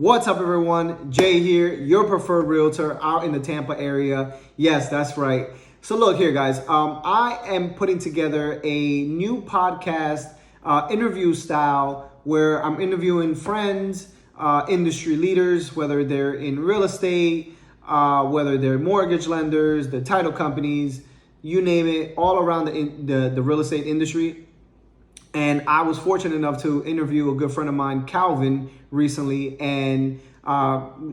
What's up, everyone? Jay here, your preferred realtor out in the Tampa area. Yes, that's right. So look here, guys. I am putting together a new podcast interview style where I'm interviewing friends, industry leaders, whether they're in real estate, whether they're mortgage lenders, the title companies, you name it, all around the real estate industry. And I was fortunate enough to interview a good friend of mine, Calvin, recently, and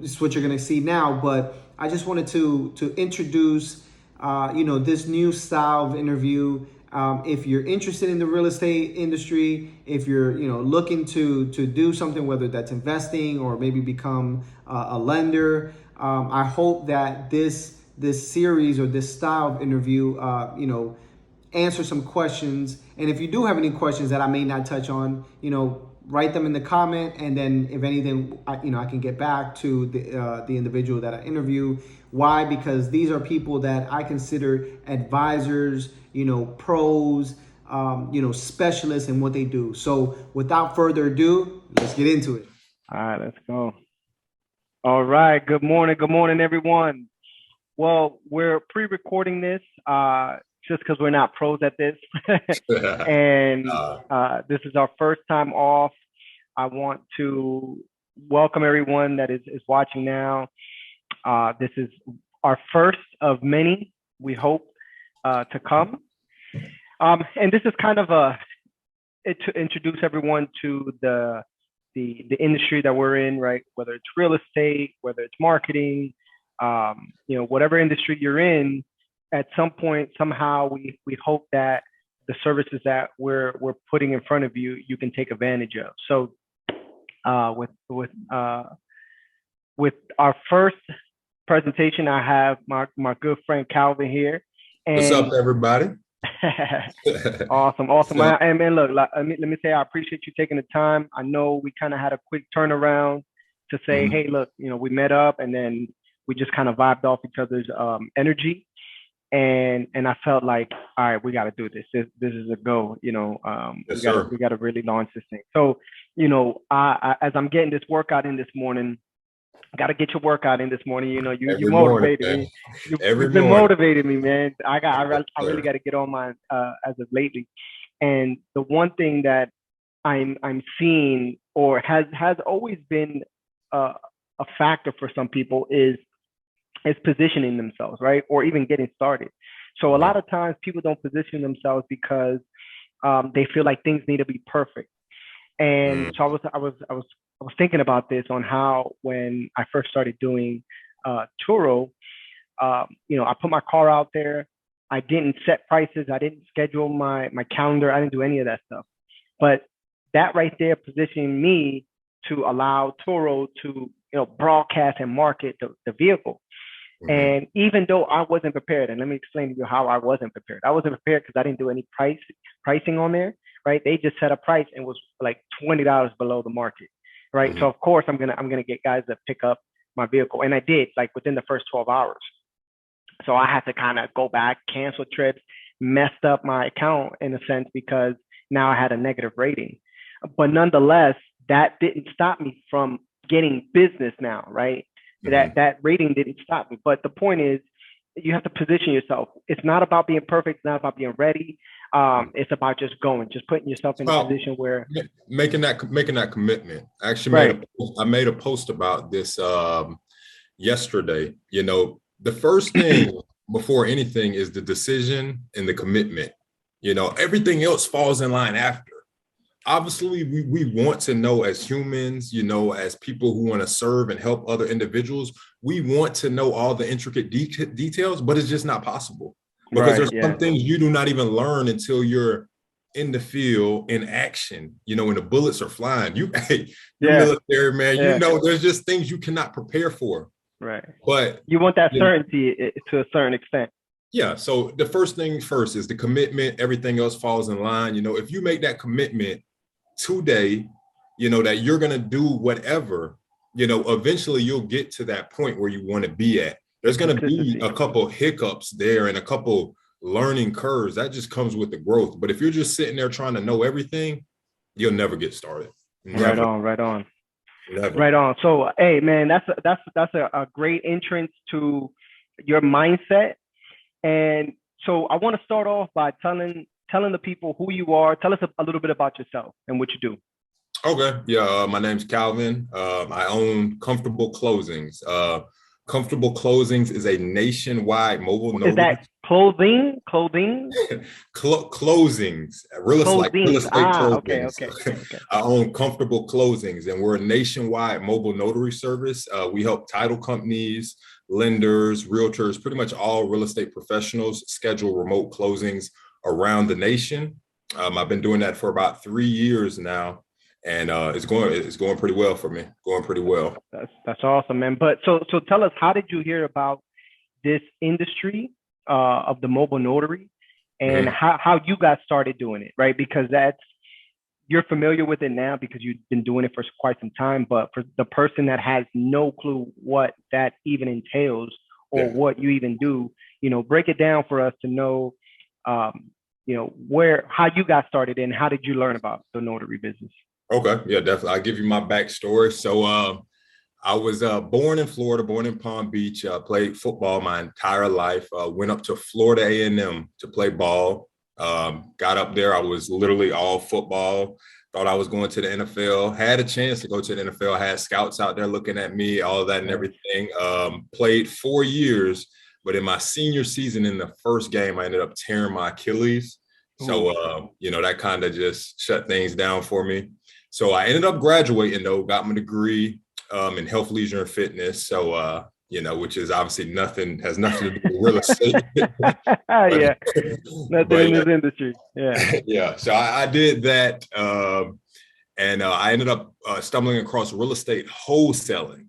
this is what you're going to see now. But I just wanted to introduce, this new style of interview. If you're interested in the real estate industry, if you're looking to do something, whether that's investing or maybe become a lender, I hope that this series or this style of interview, answer some questions. And if you do have any questions that I may not touch on, write them in the comment. And then if anything, I can get back to the individual that I interview. Why? Because these are people that I consider advisors, pros, specialists in what they do. So without further ado, let's get into it. All right, let's go. All right. Good morning, everyone. Well, we're pre-recording this just because we're not pros at this. And this is our first time off. I want to welcome everyone that is watching now. This is our first of many, we hope, to come. And this is kind of to introduce everyone to the industry that we're in, right? Whether it's real estate, whether it's marketing, whatever industry you're in, at some point, somehow we hope that the services that we're putting in front of you, you can take advantage of. So with our first presentation, I have my good friend Calvin here. And what's up, everybody? Awesome. And man, look, let me say I appreciate you taking the time. I know we kind of had a quick turnaround to say, hey, look, we met up and then we just kind of vibed off each other's energy. And I felt like, all right, we got to do this. This is a go. Yes, we got to really launch this thing. So, as I'm getting this workout in this morning, got to get your workout in this morning. You motivated me. You've been motivating me, man. I really got to get on mine as of lately. And the one thing that I'm seeing, or has always been a factor for some people, is positioning themselves, right? Or even getting started. So a lot of times people don't position themselves because they feel like things need to be perfect. And so I was thinking about this on how, when I first started doing Turo, I put my car out there. I didn't set prices. I didn't schedule my calendar. I didn't do any of that stuff. But that right there positioned me to allow Turo to broadcast and market the vehicle. And even though I wasn't prepared, and let me explain to you how I wasn't prepared. I wasn't prepared because I didn't do any pricing on there, right? They just set a price and was like $20 below the market, right? So of course I'm gonna get guys that pick up my vehicle, and I did, like, within the first 12 hours. So I had to kind of go back, cancel trips, messed up my account in a sense because now I had a negative rating. But nonetheless, that didn't stop me from getting business now, right? That rating didn't stop me. But the point is, you have to position yourself. It's not about being perfect. It's not about being ready. It's about just going, just putting yourself in a position where making that commitment. I actually made a post about this yesterday. The first thing before anything is the decision and the commitment. Everything else falls in line after. Obviously, we want to know, as humans, as people who want to serve and help other individuals, we want to know all the intricate details, but it's just not possible because there's some things you do not even learn until you're in the field, in action, when the bullets are flying. You're military, man, there's just things you cannot prepare for. Right. But you want that certainty to a certain extent. Yeah. So the first thing first is the commitment. Everything else falls in line. If you make that commitment today, that you're going to do whatever, eventually you'll get to that point where you want to be at. There's going to be a couple hiccups there and a couple learning curves. That just comes with the growth. But if you're just sitting there trying to know everything, you'll never get started. Never. Right on. Never. Right on. So, hey, man, that's a great entrance to your mindset. And so, I want to start off by telling the people who you are. Tell us a little bit about yourself and what you do. Okay. Yeah. My name's Calvin. I own Comfortable Closings. Comfortable Closings is a nationwide mobile notary. Is that clothing? Closings, like real Closings. estate closings. Okay. I own Comfortable Closings, and we're a nationwide mobile notary service. We help title companies, lenders, realtors, pretty much all real estate professionals schedule remote closings around the nation. I've been doing that for about 3 years now. And it's going pretty well for me. Going pretty well. That's awesome, man. But so tell us, how did you hear about this industry of the mobile notary, and how you got started doing it, right? Because you're familiar with it now because you've been doing it for quite some time. But for the person that has no clue what that even entails or what you even do, break it down for us to know, how you got started and how did you learn about the notary business? Okay. Yeah, definitely. I'll give you my backstory. So I was born in Florida, born in Palm Beach, played football my entire life, went up to Florida A&M to play ball. Got up there. I was literally all football. Thought I was going to the NFL, had a chance to go to the NFL, had scouts out there looking at me, all of that and everything. Played 4 years, but in my senior season in the first game, I ended up tearing my Achilles. So, that kind of just shut things down for me. So I ended up graduating, though, got my degree in health, leisure, and fitness. So, which is obviously has nothing to do with real estate. Yeah, nothing in this industry. Yeah. Yeah. So I did that. And I ended up stumbling across real estate wholesaling,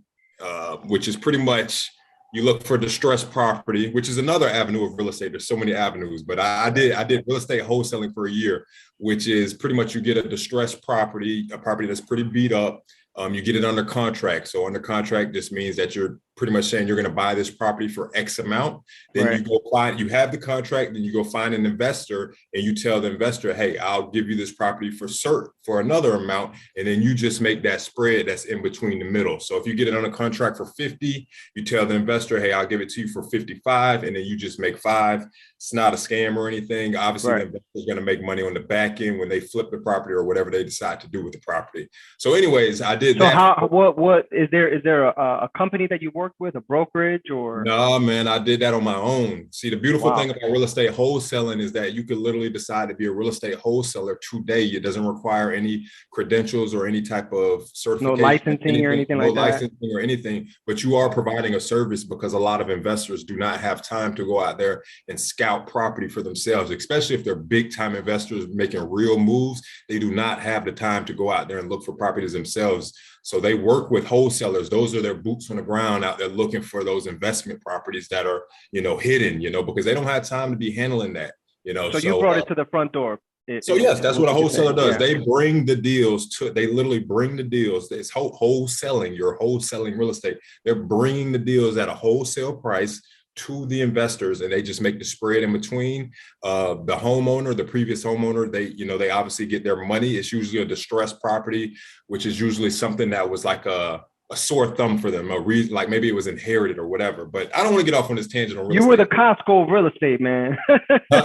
which is pretty much you look for distressed property, which is another avenue of real estate. There's so many avenues, but I did real estate wholesaling for a year, which is pretty much you get a distressed property, a property that's pretty beat up. You get it under contract. So under contract just means that you're pretty much saying you're going to buy this property for X amount. Then you have the contract, then you go find an investor and you tell the investor, hey, I'll give you this property for another amount. And then you just make that spread that's in between the middle. So if you get it under contract for 50, you tell the investor, hey, I'll give it to you for 55. And then you just make 5. It's not a scam or anything. Obviously, the investor is going to make money on the back end when they flip the property or whatever they decide to do with the property. So anyways, I did that. So what is there a company that you work with, a brokerage or? No, man, I did that on my own. See, the beautiful thing about real estate wholesaling is that you could literally decide to be a real estate wholesaler today. It doesn't require any credentials or any type of certification. No licensing or anything like that. No licensing or anything, but you are providing a service because a lot of investors do not have time to go out there and scout property for themselves, especially if they're big time investors making real moves. They do not have the time to go out there and look for properties themselves. So they work with wholesalers. Those are their boots on the ground out there looking for those investment properties that are, hidden, because they don't have time to be handling that, So you brought it to the front door. Yes, that's what a wholesaler does. Yeah. They bring the deals they literally bring the deals. It's wholesaling. You're wholesaling real estate. They're bringing the deals at a wholesale price to the investors, and they just make the spread in between. The homeowner, the previous homeowner, they obviously get their money. It's usually a distressed property, which is usually something that was like a sore thumb for them, a reason, like maybe it was inherited or whatever. But I don't want to get off on this tangent on real estate. You were the Costco of real estate, man.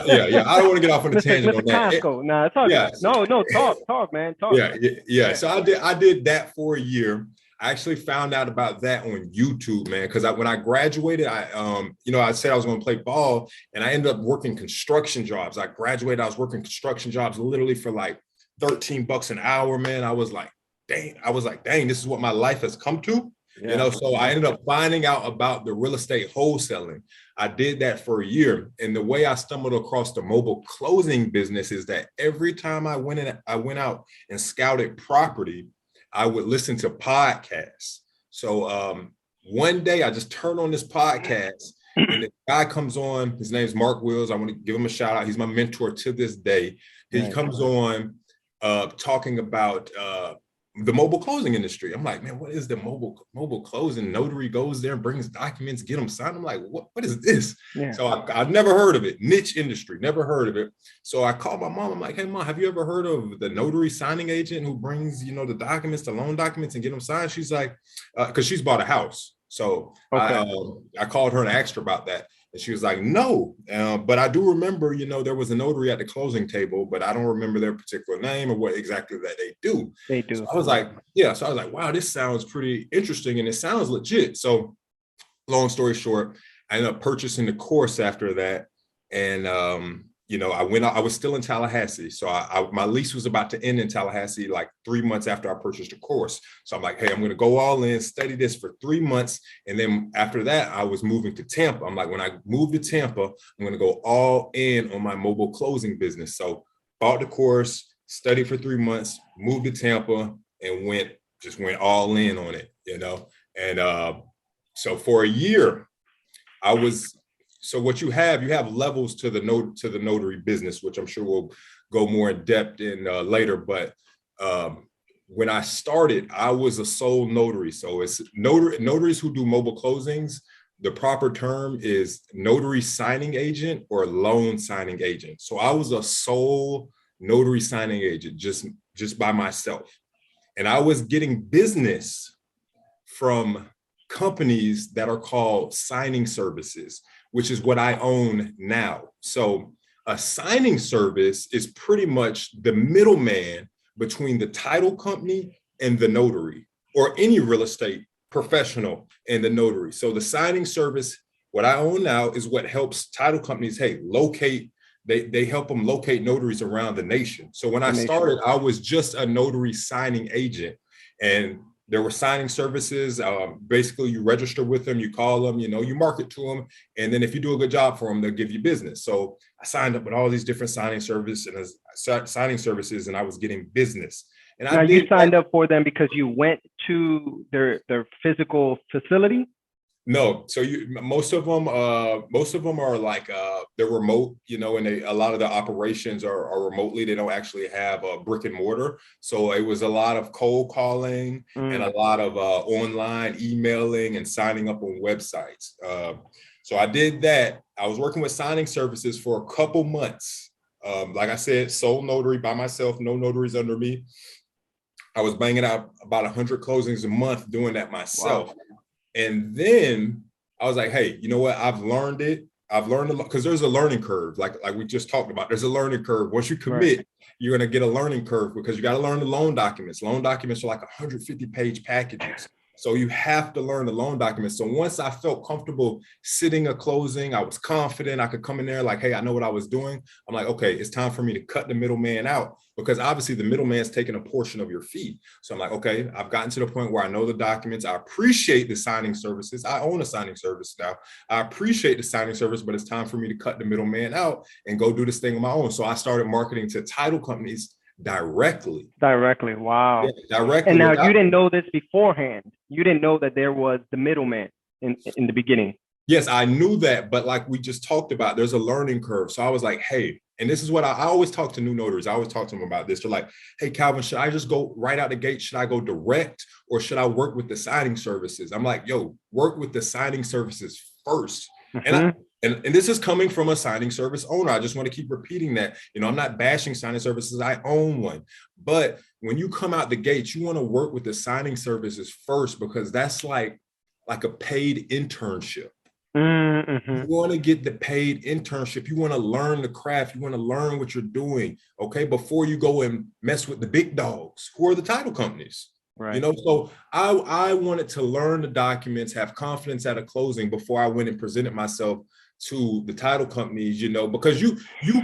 Yeah. I don't want to get off on the tangent on that. Costco. No, it's all good. No, talk, man. Talk. Yeah. So I did that for a year. I actually found out about that on YouTube, man, because when I graduated, I said I was going to play ball, and I ended up working construction jobs. I graduated, I was working construction jobs literally for like $13 an hour, man. I was like, dang, this is what my life has come to. Yeah. So I ended up finding out about the real estate wholesaling. I did that for a year. And the way I stumbled across the mobile closing business is that every time I went out and scouted property, I would listen to podcasts. So one day I just turned on this podcast and the guy comes on. His name's Mark Wills. I want to give him a shout out. He's my mentor to this day. He comes on talking about the mobile closing industry. I'm like, man, what is the mobile closing? Notary goes there and brings documents, get them signed. I'm like, what is this? Yeah. So I've never heard of it. Niche industry, never heard of it. So I called my mom. I'm like, hey, mom, have you ever heard of the notary signing agent who brings, you know, the documents, the loan documents, and get them signed? She's like, because she's bought a house. So I called her and asked her about that. And she was like, no, but I do remember, you know, there was a notary at the closing table, but I don't remember their particular name or what exactly that they do. They do. So I was like, yeah. So I was like, wow, this sounds pretty interesting and it sounds legit. So long story short, I ended up purchasing the course after that. And, you know, I was still in Tallahassee. So my lease was about to end in Tallahassee like 3 months after I purchased the course. So I'm like, hey, I'm going to go all in, study this for 3 months. And then after that, I was moving to Tampa. I'm like, when I moved to Tampa, I'm going to go all in on my mobile closing business. So bought the course, studied for 3 months, moved to Tampa, and went all in on it, you know? And so for a year, so what you have levels to the notary business, which I'm sure we'll go more in depth in later. But when I started, I was a sole notary. So it's notaries who do mobile closings. The proper term is notary signing agent or loan signing agent. So I was a sole notary signing agent, just by myself. And I was getting business from companies that are called signing services, which is what I own now. So a signing service is pretty much the middleman between the title company and the notary, or any real estate professional and the notary. So the signing service, what I own now, is what helps title companies, they help them locate notaries around the nation. So when I started, I was just a notary signing agent, and there were signing services. Basically, you register with them, you call them, you know, you market to them. And then if you do a good job for them, they'll give you business. So I signed up with all these different signing services, and I was getting business. And now you signed up for them because you went to their physical facility? No, so most of them are like they're remote, you know, and a lot of the operations are remotely. They don't actually have a brick and mortar. So it was a lot of cold calling and a lot of online emailing and signing up on websites. So I did that. I was working with signing services for a couple months. Like I said, sole notary by myself, no notaries under me. I was banging out about 100 closings a month doing that myself. Wow. And then I was like, hey, you know what? I've learned it. I've learned a lot, because there's a learning curve. Like we just talked about, there's a learning curve. Once you commit, you're going to get a learning curve, because you got to learn the loan documents. Loan documents are like 150-page packages. So you have to learn the loan documents. So once I felt comfortable sitting a closing, I was confident I could come in there like, hey, I know what I was doing. I'm like, okay, it's time for me to cut the middleman out, because obviously the middleman's taking a portion of your fee. So I'm like, okay, I've gotten to the point where I know the documents. I appreciate the signing services. I own a signing service now. I appreciate the signing service, but it's time for me to cut the middleman out and go do this thing on my own. So I started marketing to title companies directly. Wow. Yeah, directly. And now you didn't know this beforehand. You didn't know that there was the middleman in the beginning. Yes, I knew that, but like we just talked about, there's a learning curve. So I was like, hey, and this is what I always talk to new notaries. I always talk to them about this. They're like, hey, Calvin, should I just go right out the gate? Should I go direct, or should I work with the signing services? I'm like, yo, work with the signing services first. And this is coming from a signing service owner. I just want to keep repeating that. You know, I'm not bashing signing services. I own one. But when you come out the gate, you want to work with the signing services first, because that's like a paid internship. You want to get the paid internship. You want to learn the craft. You want to learn what you're doing, okay, before you go and mess with the big dogs, who are the title companies. Right. You know, so I wanted to learn the documents, have confidence at a closing before I went and presented myself to the title companies, you know, because you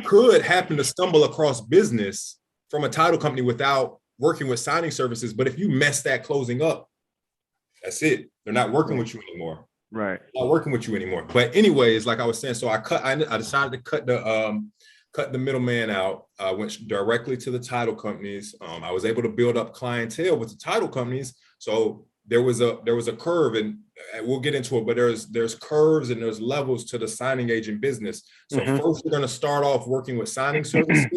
could happen to stumble across business from a title company without working with signing services. But if you mess that closing up, that's it. They're not working with you anymore. Right. Not working with you anymore. But anyways, like I was saying, so I decided to cut the middleman out. I went directly to the title companies. I was able to build up clientele with the title companies. So there was a curve, and we'll get into it, but there's curves and there's levels to the signing agent business. So first, we're going to start off working with signing services.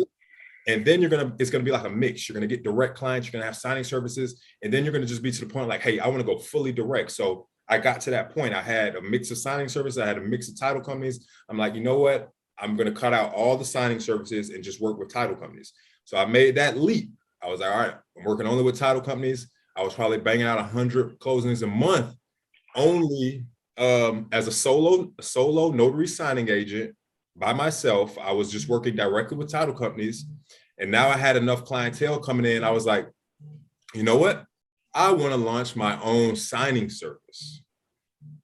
And then it's gonna be like a mix. You're gonna get direct clients, you're gonna have signing services, and then you're gonna just be to the point like, hey, I want to go fully direct. So I got to that point. I had a mix of signing services, I had a mix of title companies. I'm like, you know what? I'm gonna cut out all the signing services and just work with title companies. So I made that leap. I was like, all right, I'm working only with title companies. I was probably banging out 100 closings a month, only as a solo notary signing agent by myself. I was just working directly with title companies. And now I had enough clientele coming in. I was like, you know what? I want to launch my own signing service.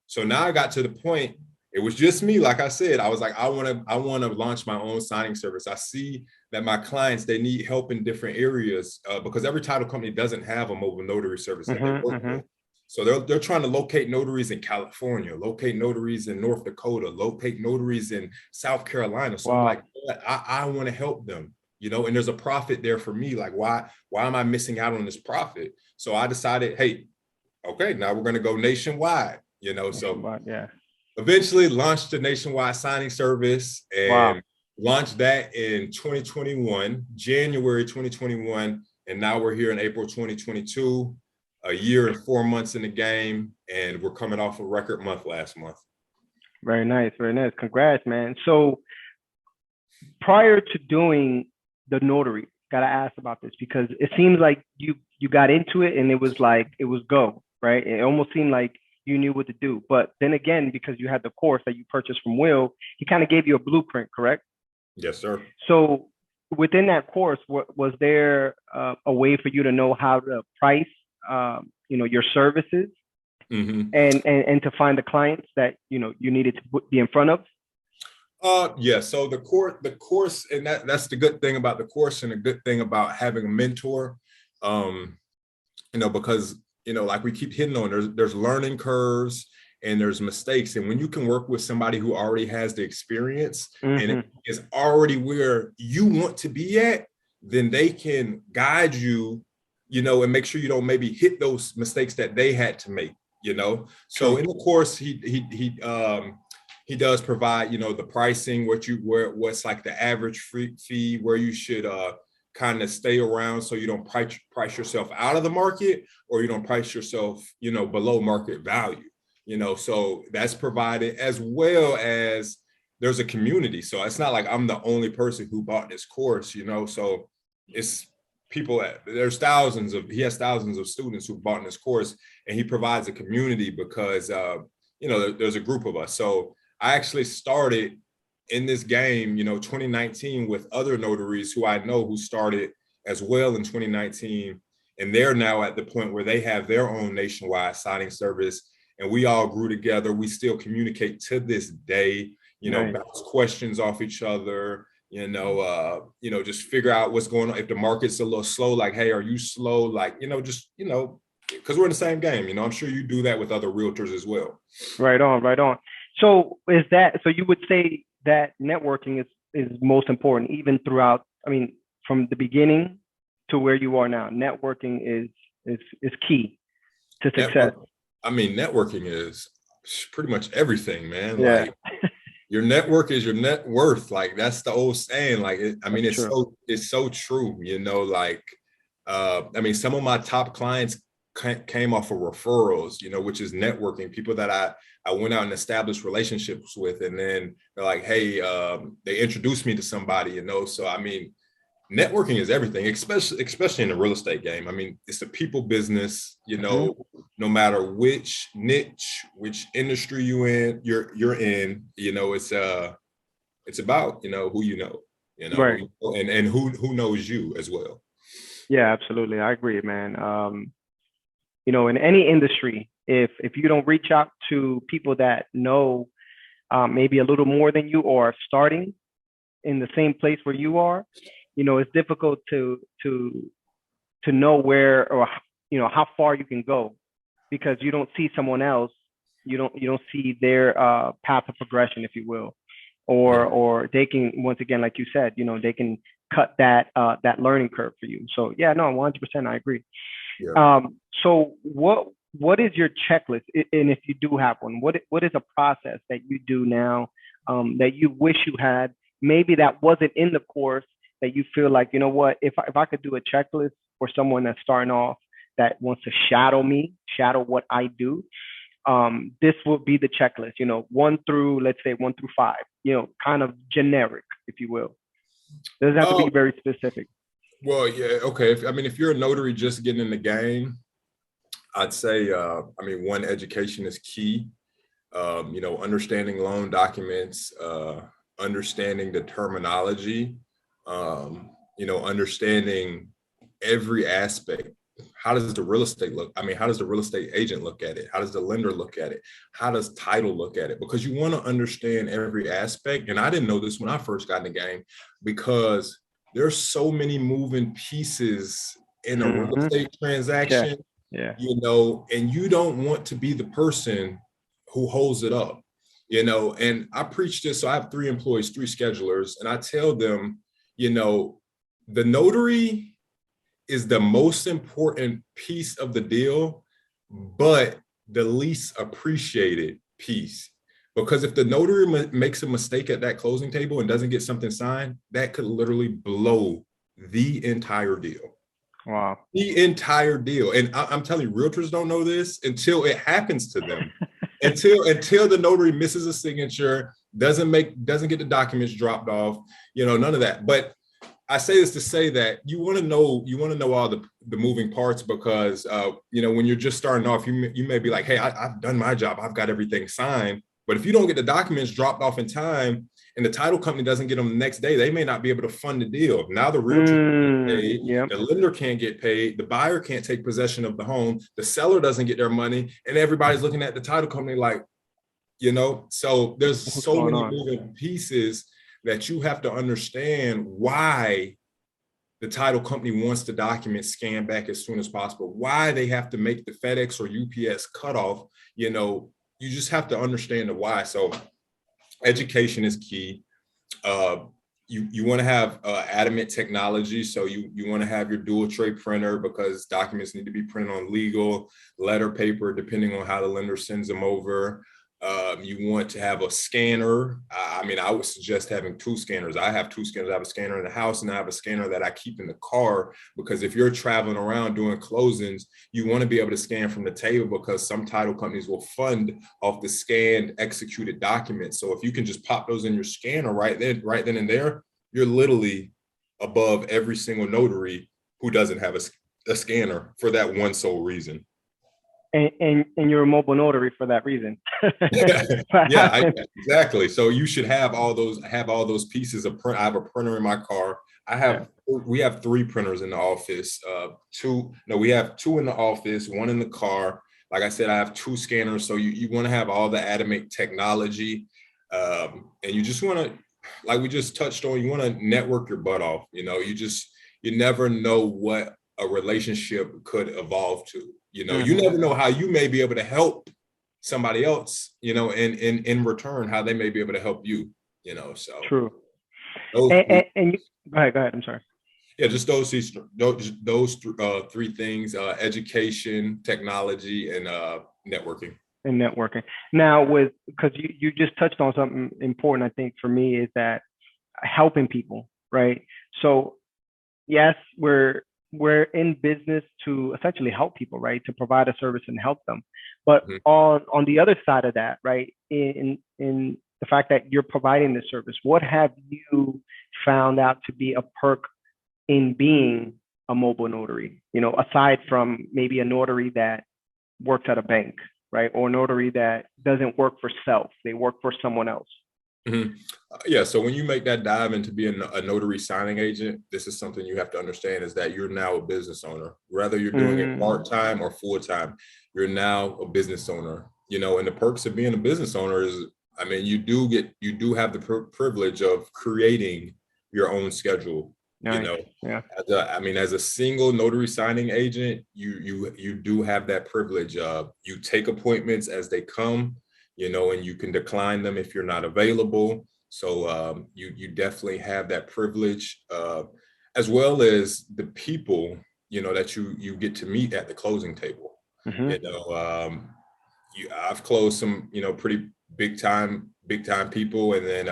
So now I got to the point, it was just me. Like I said, I was like, I want to launch my own signing service. I see that my clients, they need help in different areas because every title company doesn't have a mobile notary service that they work with. So they're trying to locate notaries in California, locate notaries in North Dakota, locate notaries in South Carolina. So I'm like, I want to help them. You know, and there's a profit there for me. Like, why am I missing out on this profit? So I decided, hey, okay, now we're going to go nationwide, you know, so eventually launched the nationwide signing service and launched that in 2021, January 2021. And now we're here in April 2022, a year and 4 months in the game. And we're coming off a record month last month. Very nice. Very nice. Congrats, man. So prior to doing the notary, gotta ask about this because it seems like you got into it and it was like it was go, right? It almost seemed like you knew what to do. But then again, because you had the course that you purchased from Will, he kind of gave you a blueprint, correct? Yes, sir. So within that course, was there a way for you to know how to price, your services, and to find the clients that you needed to be in front of? Yeah. So the course, and that's the good thing about the course, and the good thing about having a mentor, because like we keep hitting on, there's learning curves and there's mistakes, and when you can work with somebody who already has the experience and it is already where you want to be at, then they can guide you, and make sure you don't maybe hit those mistakes that they had to make. So in the course, he does provide, the pricing, what's like the average fee, where you should kind of stay around so you don't price yourself out of the market, or you don't price yourself, below market value. So that's provided, as well as there's a community. So it's not like I'm the only person who bought this course, so it's people, he has thousands of students who bought this course, and he provides a community because, there's a group of us. So I actually started in this game, 2019 with other notaries who I know who started as well in 2019. And they're now at the point where they have their own nationwide signing service, and we all grew together. We still communicate to this day, bounce questions off each other, just figure out what's going on. If the market's a little slow, like, hey, are you slow? Like, because we're in the same game, I'm sure you do that with other realtors as well. Right on. So so you would say that networking is most important, even throughout, from the beginning to where you are now, networking is key to success. Networking is pretty much everything, man. Yeah. Like your network is your net worth. Like that's the old saying. Like, it's so true, some of my top clients came off of referrals, which is networking, people that I went out and established relationships with. And then they're like, hey, they introduced me to somebody, so, networking is everything, especially in the real estate game. It's a people business, no matter which niche, which industry you're in, it's about, who right. and who knows you as well. Yeah, absolutely. I agree, man. In any industry, if you don't reach out to people that know maybe a little more than you, or are starting in the same place where you are, it's difficult to know where, or how far you can go, because you don't see someone else, you don't see their path of progression, if you will, or they can, once again, like you said, they can cut that learning curve for you. So yeah, no, 100%, I agree. Yeah. So what is your checklist? And if you do have one, what is a process that you do now that you wish you had, maybe that wasn't in the course, that you feel like, you know what, if I could do a checklist for someone that's starting off that wants to shadow what I do, this will be the checklist, 1 through, let's say 1 through 5, kind of generic, if you will. It doesn't have to be very specific. Well, yeah, okay. If you're a notary just getting in the game, I'd say, one, education is key. Understanding loan documents, understanding the terminology, understanding every aspect. How does the real estate look? How does the real estate agent look at it? How does the lender look at it? How does title look at it? Because you want to understand every aspect. And I didn't know this when I first got in the game, because there's so many moving pieces in a real estate transaction, yeah. And you don't want to be the person who holds it up, and I preach this. So I have 3 employees, 3 schedulers, and I tell them, the notary is the most important piece of the deal, but the least appreciated piece. Because if the notary makes a mistake at that closing table and doesn't get something signed, that could literally blow the entire deal. Wow. The entire deal. And I'm telling you, realtors don't know this until it happens to them. until the notary misses a signature, doesn't get the documents dropped off, none of that. But I say this to say that you want to know all the moving parts, because when you're just starting off, you may be like, hey, I've done my job, I've got everything signed. But if you don't get the documents dropped off in time and the title company doesn't get them the next day, they may not be able to fund the deal. Now the realtor can't get paid, the lender can't get paid, the buyer can't take possession of the home, the seller doesn't get their money, and everybody's looking at the title company like, so there's so many moving pieces that you have to understand why the title company wants the document scanned back as soon as possible, why they have to make the FedEx or UPS cutoff. You just have to understand the why. So education is key. You want to have adamant technology. So you want to have your dual tray printer, because documents need to be printed on legal, letter paper, depending on how the lender sends them over. You want to have a scanner. I would suggest having 2 scanners. I have 2 scanners. I have a scanner in the house, and I have a scanner that I keep in the car, because if you're traveling around doing closings, you want to be able to scan from the table, because some title companies will fund off the scanned executed documents. So if you can just pop those in your scanner right then and there, you're literally above every single notary who doesn't have a scanner for that one sole reason. And you're a mobile notary for that reason. Yeah, exactly. So you should have all those pieces of print. I have a printer in my car. We have 3 printers in the office. We have 2 in the office, 1 in the car. Like I said, I have 2 scanners. So you want to have all the adamant technology, and you just want to, like we just touched on, you want to network your butt off. You never know what a relationship could evolve to. You never know how you may be able to help somebody else, in return, how they may be able to help you, so. True. And go ahead. I'm sorry. Yeah, just those 3 things: education, technology, and networking. Now, because you just touched on something important, I think for me, is that helping people, right? So yes, we're in business to essentially help people, right? To provide a service and help them. But on the other side of that, right, in the fact that you're providing this service, what have you found out to be a perk in being a mobile notary? Aside from maybe a notary that works at a bank, right? Or a notary that doesn't work for self, they work for someone else. Yeah, so when you make that dive into being a notary signing agent, this is something you have to understand, is that you're now a business owner. Whether you're doing it part-time or full-time, you're now a business owner. And the perks of being a business owner is, you do have the privilege of creating your own schedule. Nice. Yeah. As a single notary signing agent, you do have that privilege of, you take appointments as they come, and you can decline them if you're not available. So you definitely have that privilege, as well as the people, that you get to meet at the closing table. I've closed some, pretty big time people. And then,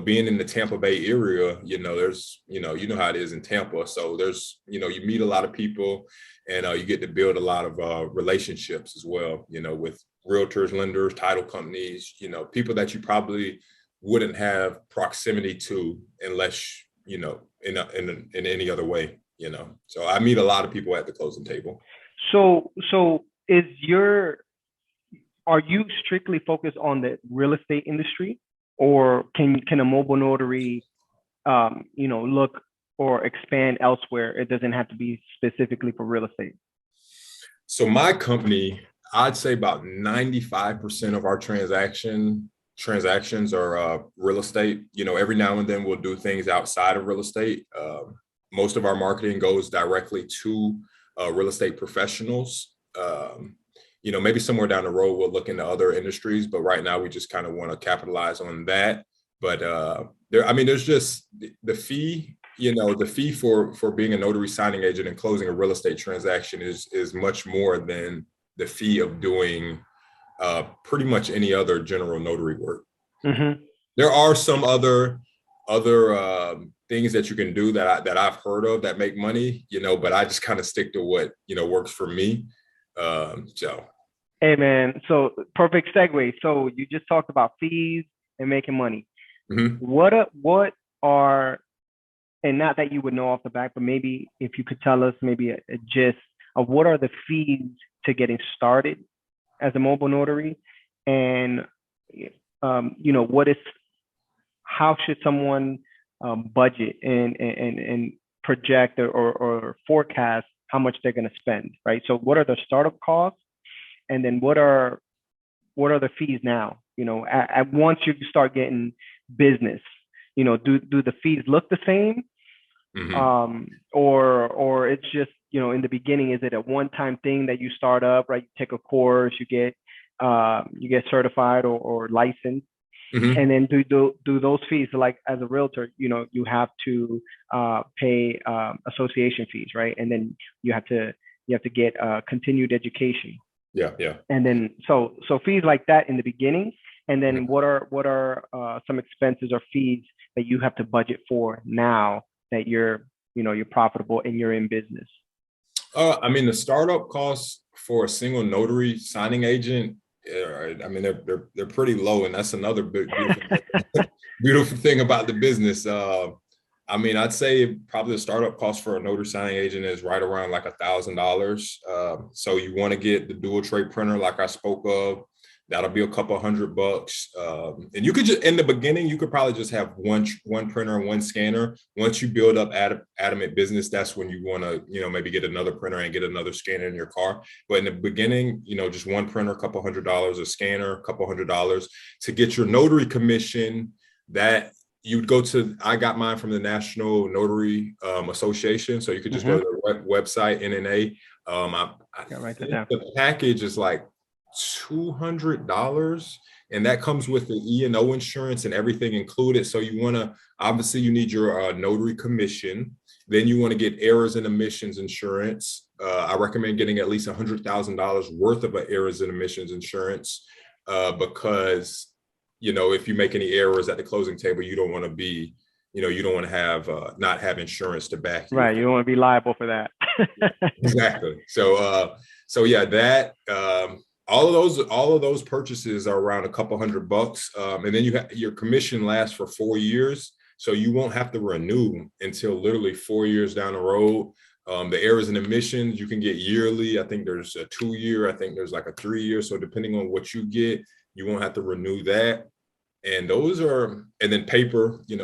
being in the Tampa Bay area, there's, you know how it is in Tampa. So there's, you meet a lot of people, and you get to build a lot of relationships as well, with realtors, lenders, title companies, people that you probably wouldn't have proximity to unless, in any other way, So I meet a lot of people at the closing table. So are you strictly focused on the real estate industry, or can a mobile notary, look or expand elsewhere? It doesn't have to be specifically for real estate. So my company, I'd say about 95% of our transactions are real estate. Every now and then we'll do things outside of real estate. Most of our marketing goes directly to real estate professionals. Maybe somewhere down the road we'll look into other industries, but right now we just kind of want to capitalize on that. But there's just the fee. The fee for being a notary signing agent and closing a real estate transaction is much more than the fee of doing pretty much any other general notary work. Mm-hmm. There are some other things that you can do that I've heard of that make money, but I just kind of stick to what works for me. Hey man, so perfect segue. So you just talked about fees and making money. Mm-hmm. What are, and not that you would know off the bat, but maybe if you could tell us maybe a gist of what are the fees to getting started as a mobile notary, and how should someone budget and project or forecast how much they're going to spend, right? So what are the startup costs, and then what are the fees now? At once you start getting business, do the fees look the same? Mm-hmm. Or it's just, in the beginning, is it a one-time thing that you start up, right? You take a course, you get certified or licensed. Mm-hmm. And then do those fees, like as a realtor, you have to pay association fees, right? And then you have to get continued education. Yeah. And then so fees like that in the beginning, and then mm-hmm. what are some expenses or fees that you have to budget for now that you're profitable and you're in business? The startup costs for a single notary signing agent, they're pretty low, and that's another big beautiful thing about the business. I'd say probably the startup cost for a notary signing agent is right around like $1,000. So you want to get the dual tray printer, like I spoke of. That'll be a couple $100. And you could just, in the beginning, you could probably just have one printer and one scanner. Once you build up adamant business, that's when you want to, maybe get another printer and get another scanner in your car. But in the beginning, just one printer, a couple $100, a scanner, a couple $100 to get your notary commission. That you'd go to, I got mine from the National Notary Association. So you could just mm-hmm. go to their website, NNA. I think the package is like $200, and that comes with the E&O insurance and everything included. So you need your notary commission. Then you want to get errors and omissions insurance. I recommend getting at least $100,000 worth of errors and omissions insurance because if you make any errors at the closing table, you don't want to be, you don't want to have not have insurance to back you. Right, you don't want to be liable for that. Exactly. So yeah, that. All of those purchases are around a couple $100, and then your commission lasts for 4 years, so you won't have to renew until literally 4 years down the road. The errors and omissions you can get yearly. I think there's a 2-year. I think there's like a 3-year. So depending on what you get, you won't have to renew that. And and then paper. You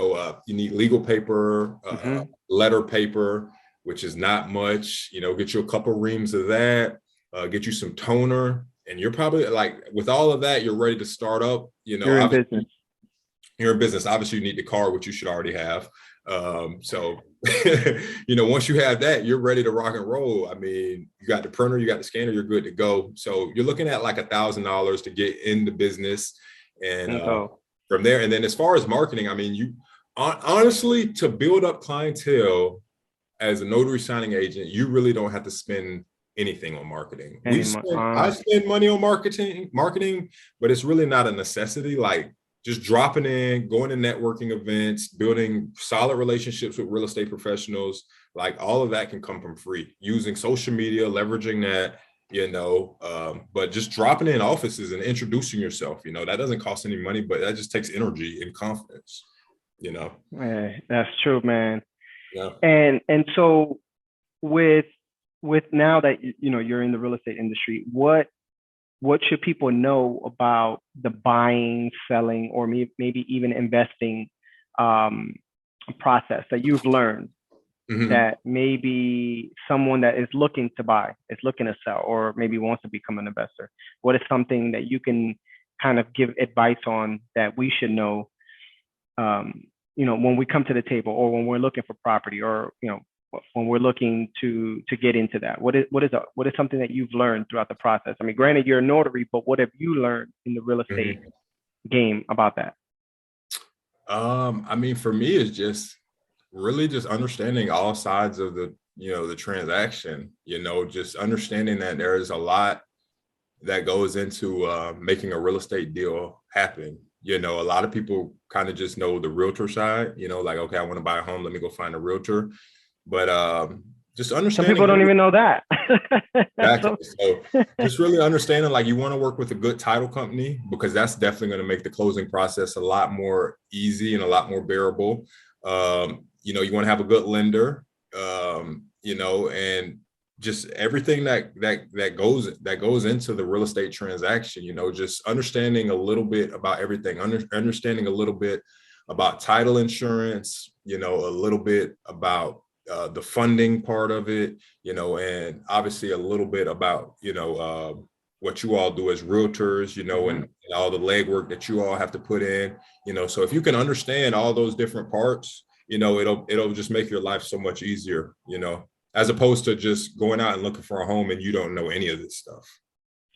need legal paper, mm-hmm. letter paper, which is not much. Get you a couple reams of that. Get you some toner. And you're probably like, with all of that, you're ready to start up. You're in business. You're in business. Obviously, you need the car, which you should already have. So once you have that, you're ready to rock and roll. You got the printer, you got the scanner, you're good to go. So you're looking at like $1,000 to get in the business, and from there. And then as far as marketing, you honestly, to build up clientele as a notary signing agent, you really don't have to spend anything on marketing. I spend money on marketing, but it's really not a necessity. Like just dropping in, going to networking events, building solid relationships with real estate professionals, like all of that can come from free, using social media, leveraging that, but just dropping in offices and introducing yourself, that doesn't cost any money, but that just takes energy and confidence, Yeah, that's true, man. Yeah. And so with now that you're in the real estate industry, what should people know about the buying, selling, or maybe even investing process that you've learned that maybe someone that is looking to buy, is looking to sell, or maybe wants to become an investor? What is something that you can kind of give advice on that we should know, when we come to the table, or when we're looking for property, or, when we're looking to get into that? What is something that you've learned throughout the process? I mean, granted, you're a notary, but what have you learned in the real estate game about that? I mean, for me, it's just really just understanding all sides of the transaction, just understanding that there is a lot that goes into making a real estate deal happen. A lot of people kind of just know the realtor side, like, okay, I want to buy a home, let me go find a realtor. But just understanding. Some people don't even know that. Exactly. So just really understanding, like, you want to work with a good title company, because that's definitely going to make the closing process a lot more easy and a lot more bearable. You want to have a good lender, and just everything that goes into the real estate transaction, just understanding a little bit about everything, understanding a little bit about title insurance, a little bit about the funding part of it, and obviously a little bit about, what you all do as realtors, and all the legwork that you all have to put in, so if you can understand all those different parts, it'll just make your life so much easier, as opposed to just going out and looking for a home and you don't know any of this stuff.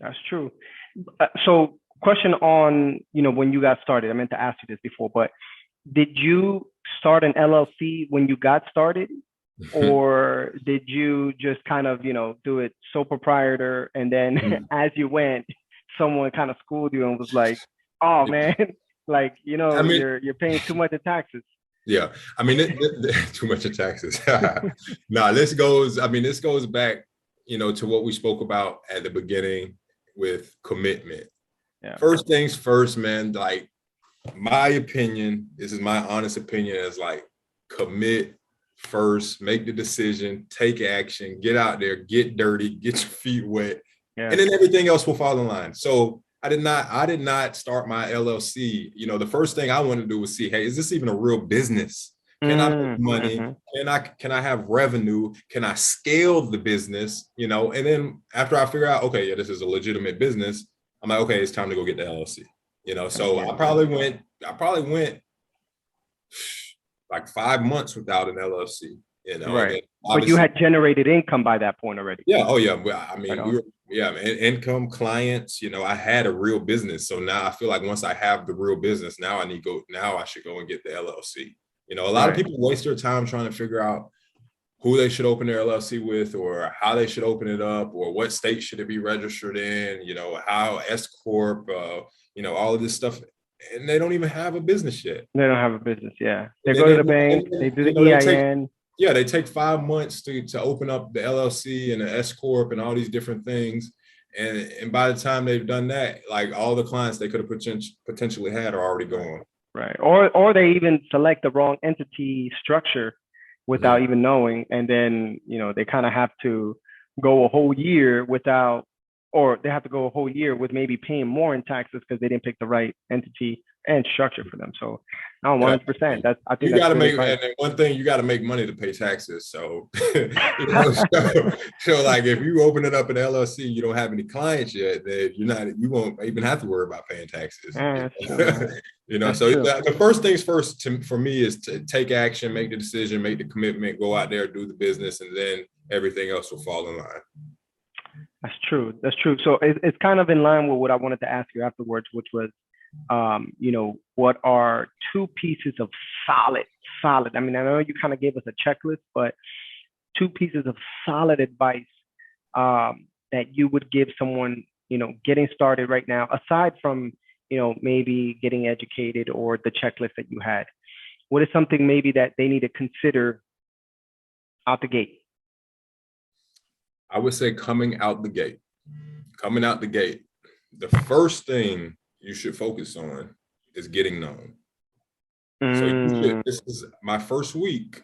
That's true. So question on, when you got started, I meant to ask you this before, but did you start an LLC when you got started? Or did you just kind of, do it sole proprietor, and then as you went, someone kind of schooled you and was like, oh man, like, you're paying too much in taxes? Yeah. I mean, too much in taxes. No, this goes back, to what we spoke about at the beginning with commitment. Yeah. First things first, man, like, my opinion, this is my honest opinion, is like, commit first, make the decision, take action, get out there, get dirty, get your feet wet, and then everything else will fall in line. So I did not start my LLC. The first thing I wanted to do was see, hey, is this even a real business? Can I make money? Can I have revenue? Can I scale the business? And then after I figure out, okay, yeah, this is a legitimate business, I'm like, okay, it's time to go get the LLC. So I probably went like 5 months without an LLC, right. But you had generated income by that point already. Yeah. Oh yeah. I mean, income, clients, I had a real business. So now I feel like once I have the real business, now I should go and get the LLC. A lot of people waste their time trying to figure out who they should open their LLC with, or how they should open it up, or what state should it be registered in, how S Corp, all of this stuff. And they don't even have a business yet. They don't have a business. Yeah. They go to the bank, they do the EIN. They take 5 months to open up the LLC and the S Corp and all these different things. And by the time they've done that, like, all the clients they could have potentially had are already gone. Right. Or they even select the wrong entity structure without even knowing. And then, they kind of have to go a whole year without, or they have to go a whole year with maybe paying more in taxes because they didn't pick the right entity and structure for them. So, no, 100%. I think you got to make, and one thing, you got to make money to pay taxes. So, so like, if you open it up in LLC, you don't have any clients yet, then you won't even have to worry about paying taxes. The first things first for me is to take action, make the decision, make the commitment, go out there, do the business, and then everything else will fall in line. That's true. So it's kind of in line with what I wanted to ask you afterwards, which was, what are two pieces of solid, I mean, I know you kind of gave us a checklist, but two pieces of solid advice that you would give someone, getting started right now, aside from, maybe getting educated or the checklist that you had? What is something maybe that they need to consider out the gate? I would say coming out the gate, the first thing you should focus on is getting known. So this is my first week,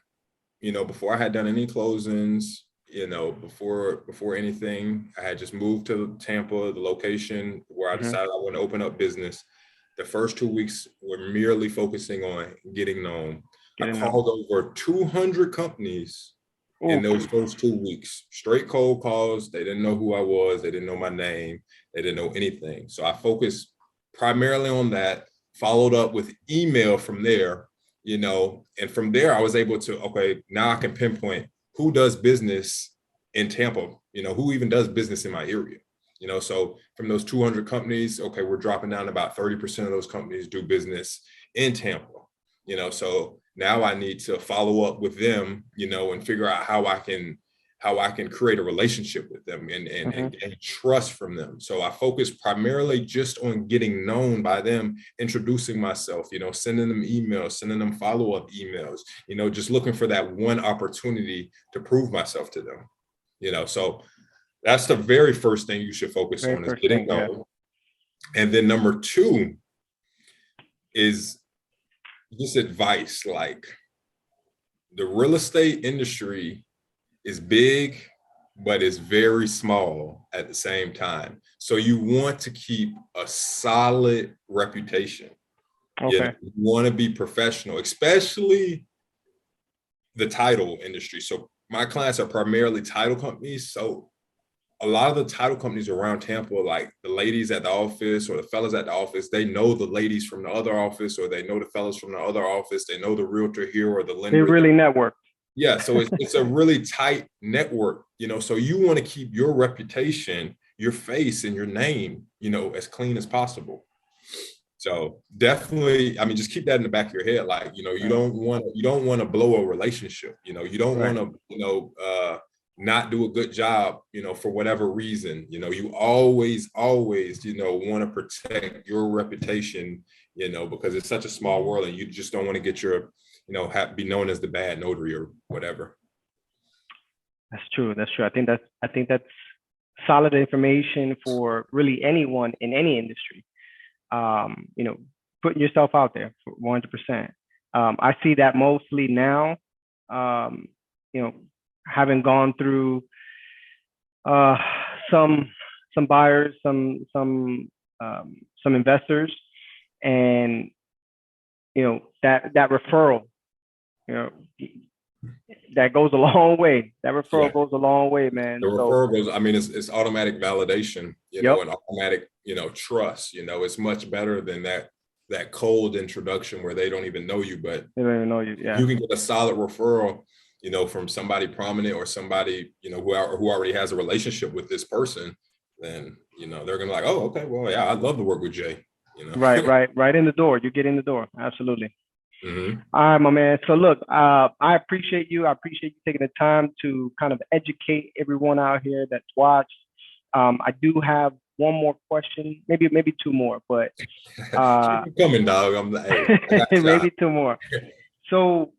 before I had done any closings, before anything, I had just moved to Tampa, the location where I decided I want to open up business. The first 2 weeks were merely focusing on getting known. I called over 200 companies in those first 2 weeks, straight cold calls. They didn't know who I was. They didn't know my name. They didn't know anything. So I focused primarily on that, followed up with email from there, and from there I was able to, okay, now I can pinpoint who does business in Tampa, who even does business in my area. So from those 200 companies, okay, we're dropping down about 30% of those companies do business in Tampa, so now I need to follow up with them, and figure out how I can create a relationship with them and trust from them. So I focus primarily just on getting known by them, introducing myself, sending them emails, sending them follow-up emails, just looking for that one opportunity to prove myself to them, so that's the very first thing you should focus on, is getting known. And then number two is just advice. Like, the real estate industry is big, but it's very small at the same time. So you want to keep a solid reputation. You want to be professional, especially the title industry. So my clients are primarily title companies. So a lot of the title companies around Tampa, like the ladies at the office or the fellas at the office, they know the ladies from the other office, or they know the fellas from the other office. They know the realtor here or the lender. They really network. Yeah, so it's a really tight network, so you want to keep your reputation, your face, and your name, as clean as possible. So definitely, just keep that in the back of your head. Like, you don't want to blow a relationship. You don't want to, not do a good job, for whatever reason. You always, want to protect your reputation, because it's such a small world, and you just don't want to get your, be known as the bad notary or whatever. That's true. I think that's solid information for really anyone in any industry. Putting yourself out there for 100%. I see that mostly now, having gone through some buyers, some investors, and that referral, that goes a long way. That referral goes a long way, man. The referral goes, it's automatic validation, and automatic, trust. It's much better than that cold introduction where they don't even know you, but they don't even know you. Yeah. You can get a solid referral, from somebody prominent or somebody, who already has a relationship with this person. Then, they're gonna be like, oh, okay, well, yeah, I'd love to work with Jay. Right in the door. You get in the door. Absolutely. All right, my man. So look, I appreciate you. I appreciate you taking the time to kind of educate everyone out here that's watched. I do have one more question, maybe two more, but keep coming, dog. I'm like, maybe two more. So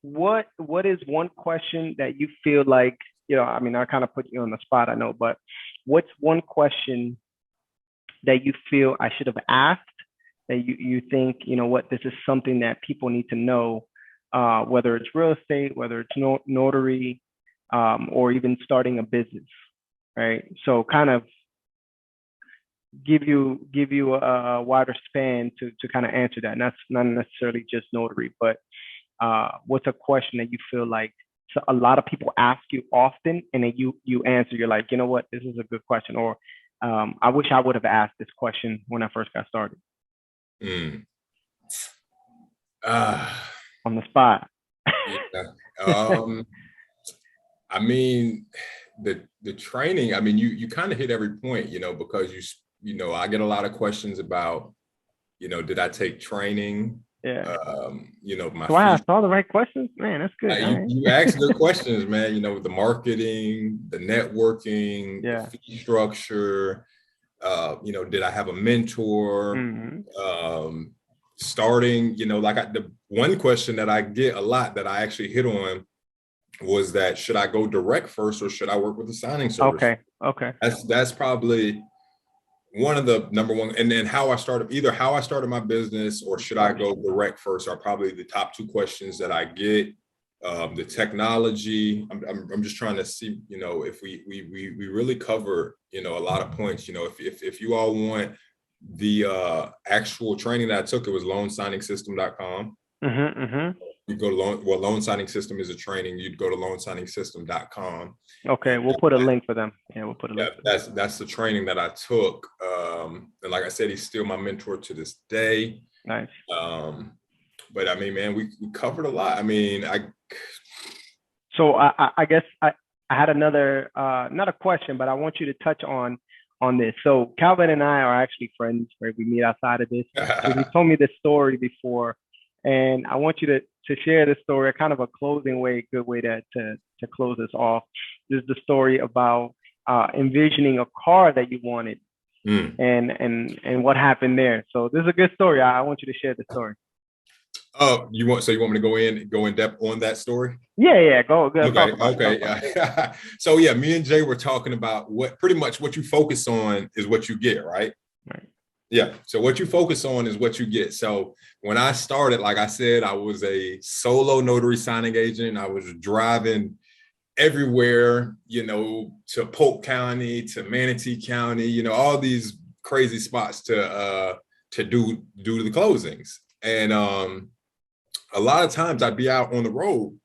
what is one question that you feel like, I kind of put you on the spot, I know, but what's one question that you feel I should have asked, that you think, this is something that people need to know, whether it's real estate, whether it's notary, or even starting a business, right? So kind of give you a wider span to kind of answer that. And that's not necessarily just notary, but what's a question that you feel like a lot of people ask you often, and then you answer, you're like, what, this is a good question, or I wish I would have asked this question when I first got started. On the spot. The training, you kind of hit every point, because I get a lot of questions about, did I take training? Yeah. You know, my So I asked all the right questions, man. That's good. you asked good questions, man. You know, the marketing, the networking, the Yeah. fee structure. You know, did I have a mentor? Starting, you know, the one question that I get a lot that I actually hit on was that should I go direct first or should I work with a signing service? Okay. That's probably one of the number one. And then how I started my business or should I go direct first are probably the top two questions that I get. The technology, I'm just trying to see, you know, if we really cover, you know, a lot of points. You know, if you all want the actual training that I took, it was loansigningsystem.com. You go to Loan Signing System is a training. You'd go to loansigningsystem.com. Okay, we'll put a link for them. Yeah, we'll put a link. That's the training that I took. And like I said, he's still my mentor to this day. Nice. But I mean, man, we covered a lot. I mean, So I guess I had another not a question, but I want you to touch on this. So Calvin and I are actually friends, right? We meet outside of this. So he told me this story before, and I want you to share this story, kind of a closing way, good way to close this off. This is the story about envisioning a car that you wanted, and what happened there. So this is a good story. I want you to share the story. Oh, you want me to go in depth on that story? Yeah, go. Okay. So yeah, me and Jay were talking about pretty much what you focus on is what you get, right? Right. Yeah. So what you focus on is what you get. So when I started, like I said, I was a solo notary signing agent. I was driving everywhere, you know, to Polk County, to Manatee County, you know, all these crazy spots to do the closings. And a lot of times I'd be out on the road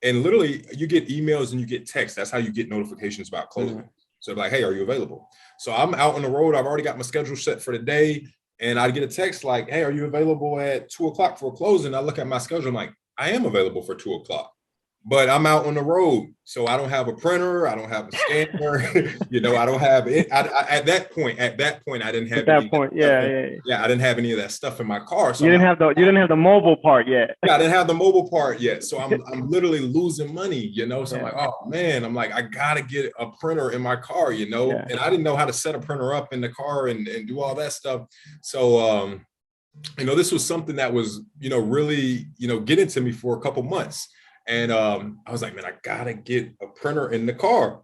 and literally you get emails and you get texts. That's how you get notifications about closing. So like, hey, are you available? So I'm out on the road. I've already got my schedule set for the day. And I'd get a text like, hey, are you available at 2:00 for a closing? I look at my schedule. I'm like, I am available for 2:00. But I'm out on the road, so I don't have a printer, I don't have a scanner, you know, I don't have it. At that point, I didn't have. At that point, yeah, I didn't have any of that stuff in my car. So you didn't have the mobile part yet. Yeah, I didn't have the mobile part yet. So I'm literally losing money, you know. So I'm like, oh man, I'm like, I gotta get a printer in my car, you know. Yeah. And I didn't know how to set a printer up in the car and do all that stuff. So you know, this was something that was, you know, really, you know, getting to me for a couple months. And I was like, man, I gotta get a printer in the car.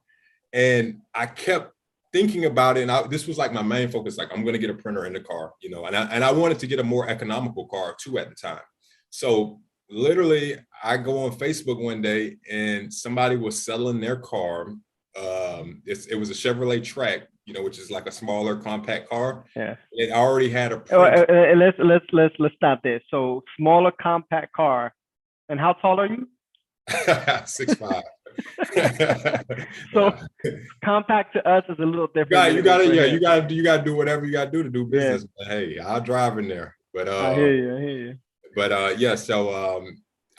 And I kept thinking about it. And this was like my main focus, like I'm gonna get a printer in the car, you know, and I wanted to get a more economical car too at the time. So literally I go on Facebook one day and somebody was selling their car. It was a Chevrolet Track, you know, which is like a smaller compact car. Yeah. It already had a let's stop there. So smaller compact car. And how tall are you? 6'5". So compact to us is a little different. You gotta do whatever you gotta do to do business. Yeah. Hey, I'll drive in there. But I hear you. But yeah, so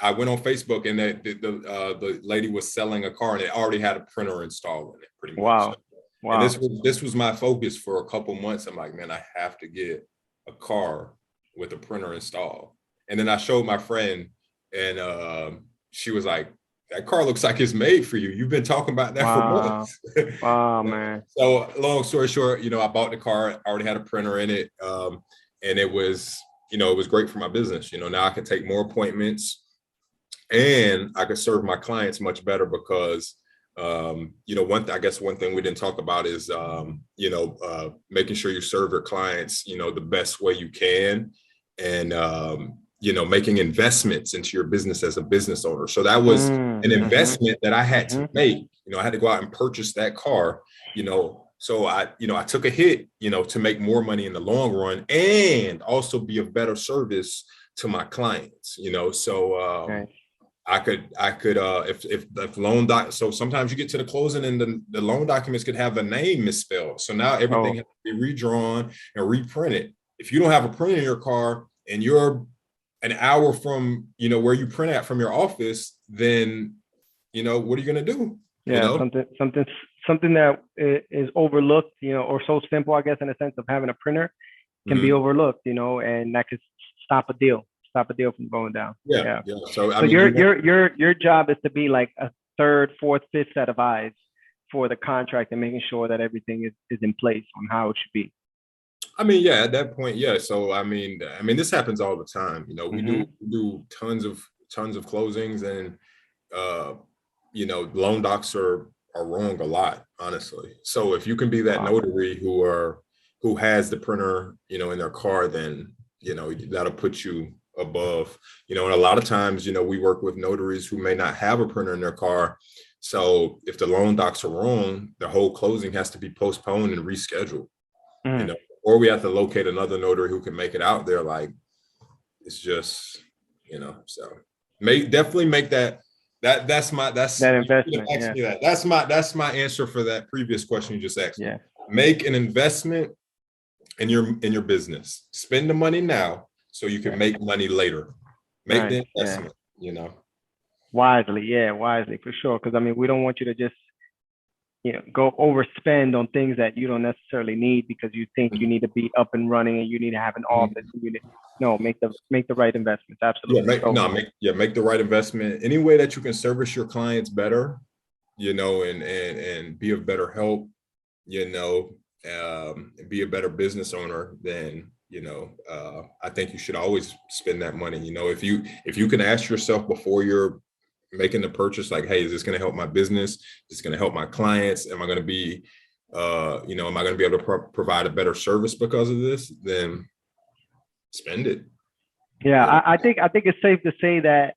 I went on Facebook and the lady was selling a car and it already had a printer installed in it, pretty much. Wow. And this was my focus for a couple months. I'm like, man, I have to get a car with a printer installed. And then I showed my friend and she was like, that car looks like it's made for you. You've been talking about that for months. Wow, man. So long story short, you know, I bought the car, I already had a printer in it. And it was, you know, it was great for my business. You know, now I can take more appointments and I could serve my clients much better because, you know, one thing we didn't talk about is, you know, making sure you serve your clients, you know, the best way you can. And, you know, making investments into your business as a business owner. So that was an investment that I had to make. You know, I had to go out and purchase that car, you know. So I took a hit, you know, to make more money in the long run and also be of better service to my clients, you know. So I could if loan so sometimes you get to the closing and the loan documents could have a name misspelled. So now everything has to be redrawn and reprinted. If you don't have a printer in your car and you're an hour from, you know, where you print at from your office, then, you know, what are you going to do? Yeah, you know? something that is overlooked, you know, or so simple, I guess, in a sense of having a printer can be overlooked, you know, and that could stop a deal. stop a deal from going down. Yeah. So I mean, your job is to be like a third, fourth, fifth set of eyes for the contract and making sure that everything is in place on how it should be. I mean, yeah, at that point, yeah. So I mean, this happens all the time. You know, we do tons of closings, and loan docs are wrong a lot, honestly. So if you can be that notary who has the printer, in their car, then that'll put you above. And a lot of times, we work with notaries who may not have a printer in their car. So if the loan docs are wrong, the whole closing has to be postponed and rescheduled. Or we have to locate another notary who can make it out there. Like, it's just, so definitely make that investment. Yeah. That's my answer for that previous question you just asked. Yeah. Make an investment in your business. Spend the money now so you can make money later. Make the investment, Wisely, for sure. Because I mean, we don't want you to just go overspend on things that you don't necessarily need because you think you need to be up and running and you need to have an office. Make the right investments. Absolutely. Make the right investment. Any way that you can service your clients better, and be of better help, be a better business owner, then I think you should always spend that money. If you can ask yourself before you're making the purchase, like, hey, is this going to help my business? Is this going to help my clients? Am I going to be, am I going to be able to provide a better service because of this? Then spend it. Yeah, I think it's safe to say that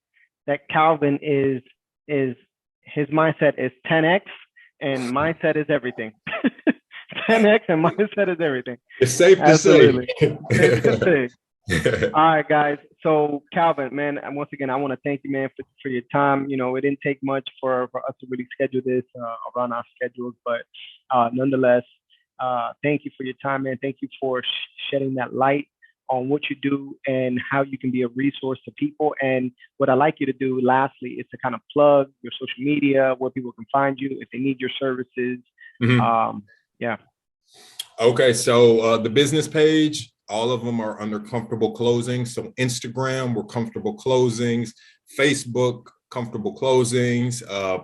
Calvin is his mindset is 10x, and mindset is everything. 10x and mindset is everything. It's safe to say. Safe to say. All right, guys. So Calvin, man, and once again, I want to thank you, man, for your time. It didn't take much for us to really schedule this around our schedules, but nonetheless, thank you for your time, man. Thank you for shedding that light on what you do and how you can be a resource to people. And what I'd like you to do, lastly, is to kind of plug your social media, where people can find you if they need your services. Yeah. Okay, so the business page, all of them are under Comfortable Closings. So Instagram, we're Comfortable Closings. Facebook, Comfortable Closings.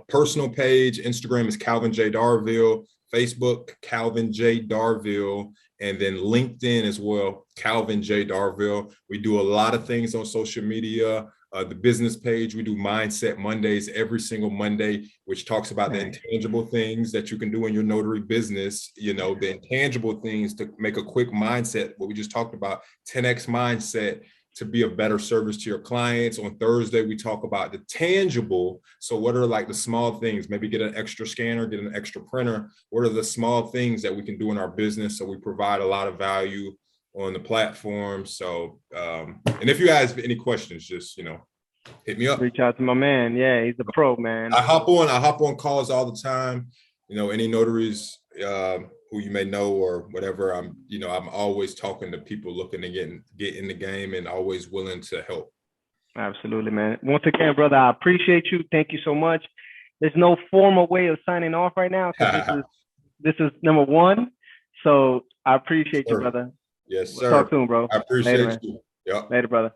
Personal page, Instagram is Calvin J. Darville. Facebook, Calvin J. Darville. And then LinkedIn as well, Calvin J. Darville. We do a lot of things on social media. The business page, we do Mindset Mondays every single Monday, which talks about the intangible things that you can do in your notary business, the intangible things to make a quick mindset, what we just talked about, 10x mindset to be a better service to your clients. On Thursday, we talk about the tangible. So what are like the small things? Maybe get an extra scanner, get an extra printer. What are the small things that we can do in our business? So we provide a lot of value on the platform. So, and if you guys have any questions, just, hit me up. Reach out to my man. Yeah, he's a pro, man. I hop on calls all the time. Any notaries who you may know or whatever, I'm always talking to people looking to get in the game and always willing to help. Absolutely, man. Once again, brother, I appreciate you. Thank you so much. There's no formal way of signing off right now because this is number one. So I appreciate you, brother. Yes, sir. We'll talk soon, bro. I appreciate you. Yep. Later, brother.